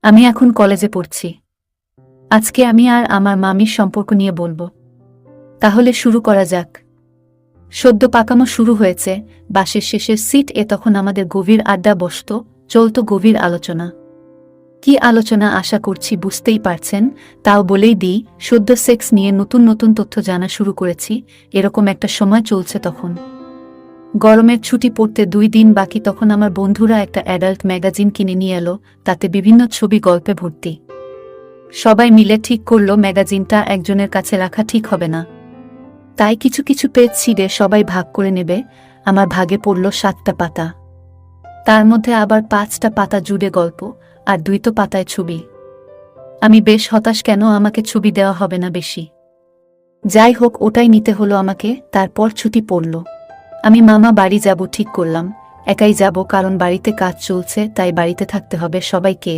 আমি এখন কলেজে পড়ছি। আজকে আমি আর আমার মামির সম্পর্ক নিয়ে বলবো। তাহলে শুরু করা যাক। সদ্য পাকামো শুরু হয়েছে, বাসের শেষের সিট তখন আমাদের গভীর আড্ডা বসত, চলত গভীর আলোচনা। কি আলোচনা আশা করছি বুঝতেই পারছেন, তাও বলেই দিই, সদ্য সেক্স নিয়ে নতুন নতুন তথ্য জানা শুরু করেছি, এরকম একটা সময় চলছে তখন। গরমের ছুটি পড়তে 2 দিন বাকি, তখন আমার বন্ধুরা একটা অ্যাডাল্ট ম্যাগাজিন কিনে নিয়ে এলো, তাতে বিভিন্ন ছবি গল্পে ভর্তি। সবাই মিলে ঠিক করল ম্যাগাজিনটা একজনের কাছে রাখা ঠিক হবে না। তাই কিছু কিছু পেজ ছিঁড়ে সবাই ভাগ করে নেবে। আমার ভাগে পড়ল 7টা পাতা। তার মধ্যে আবার 5টা পাতা জুড়ে গল্প, আর 2 পাতায় ছবি। আমি বেশ হতাশ, কেন আমাকে ছবি দেওয়া হবে না বেশি। যাই হোক, ওটাই নিতে হলো আমাকে। তারপর ছুটি পড়ল। আমি মামা বাড়ি যাব ঠিক করলাম। একাই যাব, কারণ বাড়িতে কাজ চলছে, তাই বাড়িতে থাকতে হবে সবাইকে।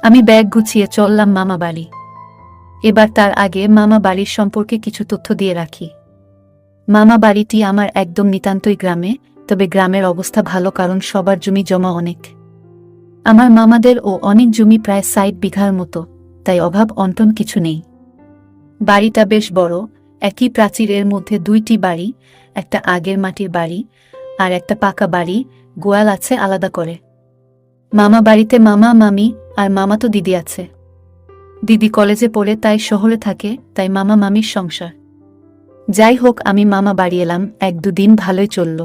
আমি ব্যাগ গুছিয়ে চললাম মামা বাড়ি। এবার তার আগে মামা বাড়ির সম্পর্কে কিছু তথ্য দিয়ে রাখি। মামা বাড়িটি আমার একদম নিতান্তই গ্রামে, তবে গ্রামের অবস্থা ভালো, কারণ সবার জমি জমা অনেক। আমার মামাদেরও অনেক জমি, প্রায় 60 বিঘার মতো, তাই অভাব অন্টন কিছু নেই। বাড়িটা বেশ বড়, একই প্রাচীরের মধ্যে 2টি বাড়ি, একটা আগের মাটির বাড়ি আর একটা পাকা বাড়ি, গোয়াল আছে আলাদা করে। মামা বাড়িতে মামা, মামি আর মামাতো দিদি আছে। দিদি কলেজে পড়ে, তাই শহরে থাকে, তাই মামা মামির সংসার। যাই হোক, আমি মামা বাড়ি এলাম, 1-2 দিন ভালোই চলল।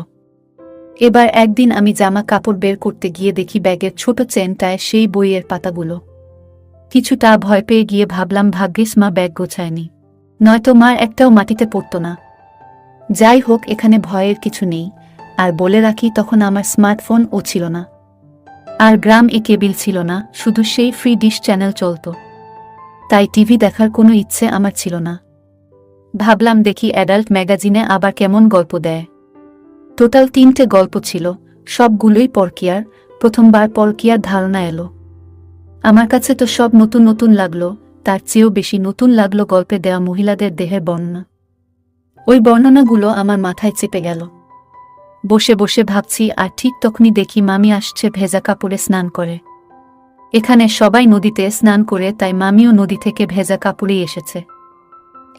এবার একদিন আমি জামা কাপড় বের করতে গিয়ে দেখি ব্যাগের ছোট চেনটায় সেই বইয়ের পাতাগুলো। কিছুটা ভয় পেয়ে গিয়ে ভাবলাম, ভাগ্যিস মা ব্যাগ গোছায়নি, নয়তো মার একটাও মাটিতে পড়ত না। যাই হোক, এখানে ভয়ের কিছু নেই। আর বলে রাখি, তখন আমার স্মার্টফোনও ছিল না, আর গ্রাম কেবিল ছিল না, শুধু সেই ফ্রি ডিশ চ্যানেল চলত। তাই টিভি দেখার কোনো ইচ্ছে আমার ছিল না। ভাবলাম দেখি অ্যাডাল্ট ম্যাগাজিনে আবার কেমন গল্প দেয়। টোটাল 3টে গল্প ছিল, সবগুলোই পরকীয়ার। প্রথমবার পরকীয়ার ধারণা এলো। আমার কাছে তো সব নতুন নতুন লাগলো, তার চেয়েও বেশি নতুন লাগলো গল্পে দেওয়া মহিলাদের দেহের বর্ণনা। ওই বর্ণনাগুলো আমার মাথায় চেপে গেল। বসে বসে ভাবছি, আর ঠিক তখনই দেখি মামি আসছে ভেজা কাপড়ে স্নান করে। এখানে সবাই নদীতে স্নান করে, তাই মামিও নদী থেকে ভেজা কাপড়েই এসেছে।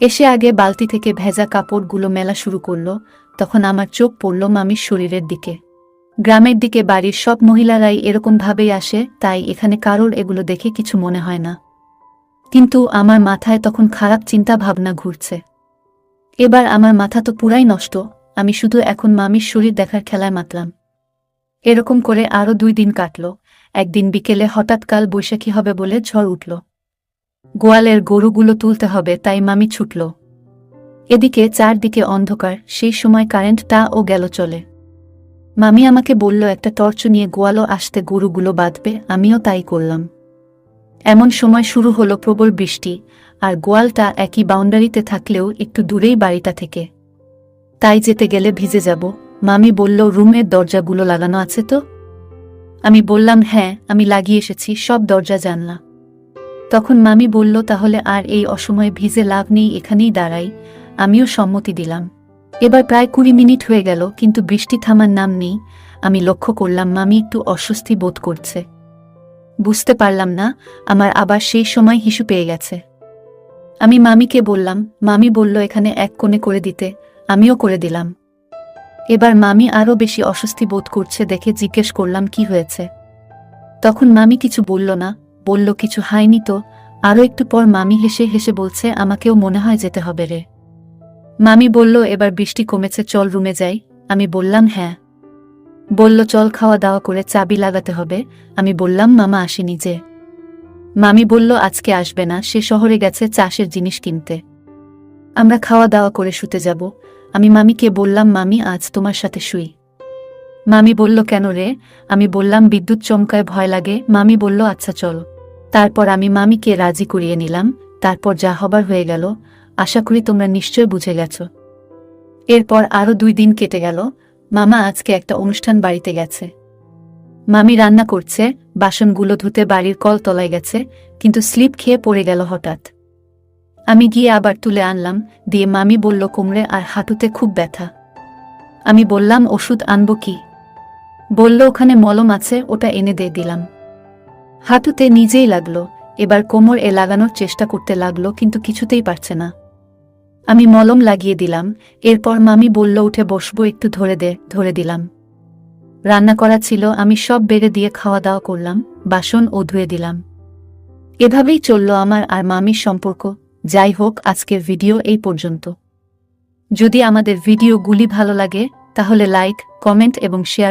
এসে আগে বালতি থেকে ভেজা কাপড়গুলো মেলা শুরু করল। তখন আমার চোখ পড়ল মামির শরীরের দিকে। গ্রামের দিকে বাড়ির সব মহিলারাই এরকমভাবেই আসে, তাই এখানে কারোর এগুলো দেখে কিছু মনে হয় না। কিন্তু আমার মাথায় তখন খারাপ চিন্তা ভাবনা ঘুরছে। এবার আমার মাথা তো পুরাই নষ্ট, আমি শুধু এখন মামির শরীর দেখার খেলায় মাতলাম। এরকম করে আরও 2 দিন কাটল। একদিন বিকেলে হঠাৎ কাল বৈশাখী হবে বলে ঝড় উঠল। গোয়ালের গরুগুলো তুলতে হবে, তাই মামি ছুটল। এদিকে চারদিকে অন্ধকার, সেই সময় কারেন্টটাও গেল চলে। মামি আমাকে বলল একটা টর্চ নিয়ে গোয়ালও আসতে গরুগুলো বাঁধবে, আমিও তাই করলাম। এমন সময় শুরু হলো প্রবল বৃষ্টি, আর গোয়ালটা একই বাউন্ডারিতে থাকলেও একটু দূরেই বাড়িটা থেকে। তাই যেতে গেলে ভিজে যাব। মামি বলল, রুমের দরজাগুলো লাগানো আছে তো? আমি বললাম, হ্যাঁ, আমি লাগিয়ে এসেছি সব দরজা জানলা। তখন মামি বলল, তাহলে আর এই অসময়ে ভিজে লাভ নেই, এখানেই দাঁড়াই। আমিও সম্মতি দিলাম। এবার প্রায় 20 মিনিট হয়ে গেল, কিন্তু বৃষ্টি থামার নাম নেই। আমি লক্ষ্য করলাম মামি একটু অস্বস্তি বোধ করছে। বুঝতে পারলাম না, আমার আবার সেই সময় হিসু পেয়ে গেছে। আমি মামিকে বললাম, মামি বলল এখানে এক কোণে করে দিতে, আমিও করে দিলাম। এবার মামি আরও বেশি অস্বস্তি বোধ করছে দেখে জিজ্ঞেস করলাম, কি হয়েছে? তখন মামি কিছু বলল না, বলল কিছু হয়নি তো। আরও একটু পর মামি হেসে হেসে বলছে, আমাকেও মনে হয় যেতে হবে রে। মামি বলল, এবার বৃষ্টি কমেছে, চল রুমে যাই। আমি বললাম হ্যাঁ। বলল, চল খাওয়া দাওয়া করে চাবি লাগাতে হবে। আমি বললাম, মামা আসেনি যে? মামি বলল, আজকে আসবে না, সে শহরে গেছে চাষের জিনিস কিনতে। আমরা খাওয়া দাওয়া করে শুতে যাব। আমি মামিকে বললাম, মামি আজ তোমার সাথে শুই। মামি বলল, কেন রে? আমি বললাম, বিদ্যুৎ চমকায় ভয় লাগে। মামি বলল, আচ্ছা চল। তারপর আমি মামিকে রাজি করিয়ে নিলাম। তারপর যা হবার হয়ে গেল, আশা করি তোমরা নিশ্চয় বুঝে গেছ। এরপর আরও 2 দিন কেটে গেল। মামা আজকে একটা অনুষ্ঠান বাড়িতে গেছে। মামি রান্না করছে, বাসনগুলো ধুতে বাড়ির কল তলায় গেছে, কিন্তু স্লিপ খেয়ে পড়ে গেল হঠাৎ। আমি গিয়ে আবার তুলে আনলাম, দিয়ে মামি বলল, কোমরে আর হাঁটুতে খুব ব্যথা। আমি বললাম, ওষুধ আনবো কি? বলল, ওখানে মলম আছে, ওটা এনে দিয়ে দিলাম। হাঁটুতে নিজেই লাগলো, এবার কোমর লাগানোর চেষ্টা করতে লাগলো কিন্তু কিছুতেই পারছে না। আমি মলম লাগিয়ে দিলাম, এরপর মামি বলল উঠে বসবো, একটু ধরে দিলাম। রান্না করা ছিল, আমি সব বেড়ে দিয়ে খাওয়া দাওয়া করলাম, বাসন ও ধুয়ে দিলাম। এভাবেই চলল আমার আর মামির সম্পর্ক। যাই হোক, আজকের ভিডিও এই পর্যন্ত। যদি আমাদের ভিডিওগুলি ভালো লাগে তাহলে লাইক, কমেন্ট এবং শেয়ার